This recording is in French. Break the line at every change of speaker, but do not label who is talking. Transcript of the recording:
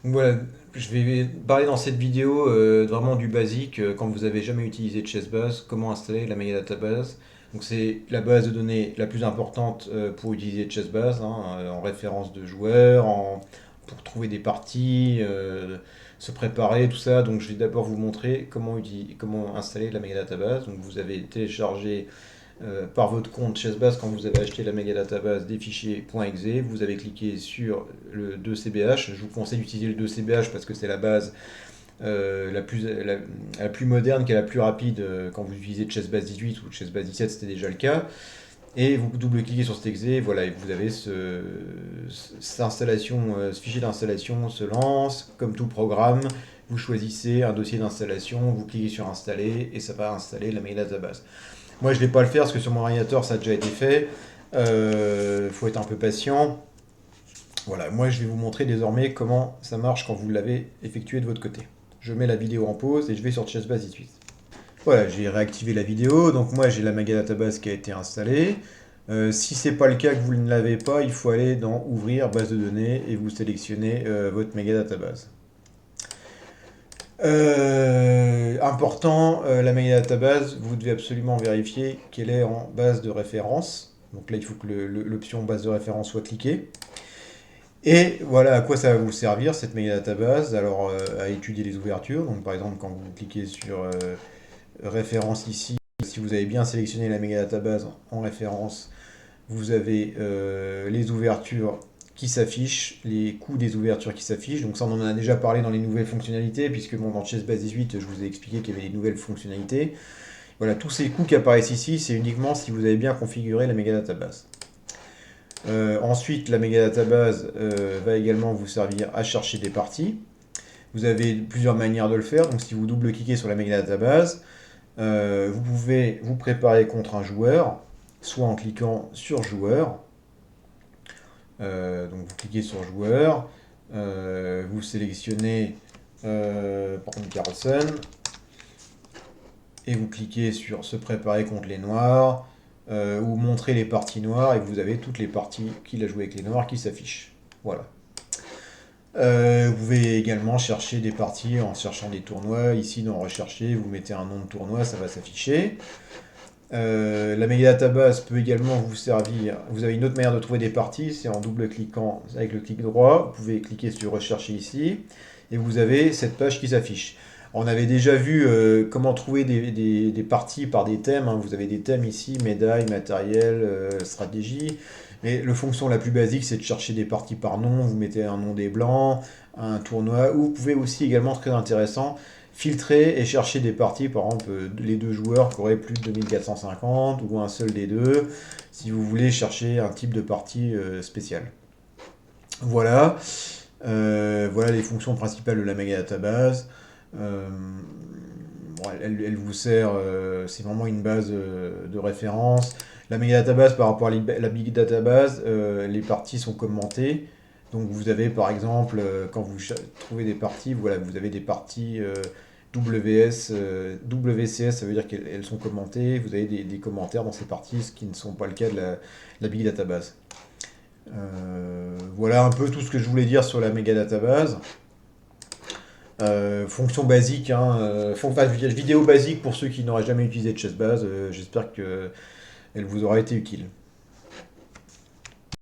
Donc voilà, je vais parler dans cette vidéo vraiment du basique quand vous avez jamais utilisé de Chessbase, comment installer la Mega Database. Donc c'est la base de données la plus importante pour utiliser Chessbase, hein, en référence de joueurs, pour trouver des parties, se préparer, tout ça. Donc je vais d'abord vous montrer comment installer la Mega Database. Donc vous avez téléchargé par votre compte Chessbase quand vous avez acheté la méga database des fichiers .exe. Vous avez cliqué sur le 2CBH. Je vous conseille d'utiliser le 2CBH parce que c'est la base la plus moderne, qui est la plus rapide quand vous utilisez Chessbase 18 ou Chessbase 17, c'était déjà le cas. Et vous double-cliquez sur cet exe, voilà, et vous avez cette installation, ce fichier d'installation se lance, comme tout programme. Vous choisissez un dossier d'installation, vous cliquez sur installer, et ça va installer la méga database. Moi, je ne vais pas le faire parce que sur mon ordinateur, ça a déjà été fait. Il faut être un peu patient. Voilà, moi, je vais vous montrer désormais comment ça marche quand vous l'avez effectué de votre côté. Je mets la vidéo en pause et je vais sur Chessbase 18. Voilà, j'ai réactivé la vidéo. Donc moi, j'ai la Mega Database qui a été installée. Si c'est pas le cas, que vous ne l'avez pas, il faut aller dans Ouvrir, base de données, et vous sélectionnez votre Mega Database. Important, la Mega Database, vous devez absolument vérifier qu'elle est en base de référence. Donc là, il faut que l'option base de référence soit cliquée. Et voilà à quoi ça va vous servir cette Mega Database. Alors, à étudier les ouvertures. Donc, par exemple, quand vous cliquez sur référence ici, si vous avez bien sélectionné la Mega Database en référence, vous avez les ouvertures qui s'affichent, les coûts des ouvertures qui s'affichent. Donc ça, on en a déjà parlé dans les nouvelles fonctionnalités, puisque bon, dans Chessbase 18, je vous ai expliqué qu'il y avait des nouvelles fonctionnalités. Voilà, tous ces coûts qui apparaissent ici, c'est uniquement si vous avez bien configuré la Mega Database. Ensuite, la Mega Database va également vous servir à chercher des parties. Vous avez plusieurs manières de le faire. Donc si vous double-cliquez sur la Mega Database, vous pouvez vous préparer contre un joueur, soit en cliquant sur joueur. Donc vous cliquez sur joueur, vous sélectionnez par contre Carlsen, et vous cliquez sur se préparer contre les noirs, ou montrer les parties noires, et vous avez toutes les parties qu'il a joué avec les noirs qui s'affichent. Voilà. Vous pouvez également chercher des parties en cherchant des tournois. Ici, dans Rechercher, vous mettez un nom de tournoi, ça va s'afficher. La Mega Database peut également vous servir. Vous avez une autre manière de trouver des parties, c'est en double-cliquant avec le clic droit. Vous pouvez cliquer sur Rechercher ici, et vous avez cette page qui s'affiche. On avait déjà vu comment trouver des parties par des thèmes, hein. Vous avez des thèmes ici, médailles, matériel, stratégie. Mais la fonction la plus basique, c'est de chercher des parties par nom. Vous mettez un nom des blancs, un tournoi. Ou vous pouvez aussi également, très intéressant, filtrer et chercher des parties, par exemple, les deux joueurs qui auraient plus de 2450 ou un seul des deux, si vous voulez chercher un type de partie spéciale. Voilà. Voilà les fonctions principales de la Mega Database. Euh, bon, elle vous sert, c'est vraiment une base de référence. La Mega Database par rapport à la Big Database, les parties sont commentées. Donc vous avez par exemple, quand vous trouvez des parties, voilà, vous avez des parties WCS, ça veut dire qu'elles sont commentées. Vous avez des commentaires dans ces parties, ce qui ne sont pas le cas de la Big Database. Voilà un peu tout ce que je voulais dire sur la Mega Database. Fonction basique, hein, vidéo basique pour ceux qui n'auraient jamais utilisé de Chessbase. J'espère qu'elle vous aura été utile.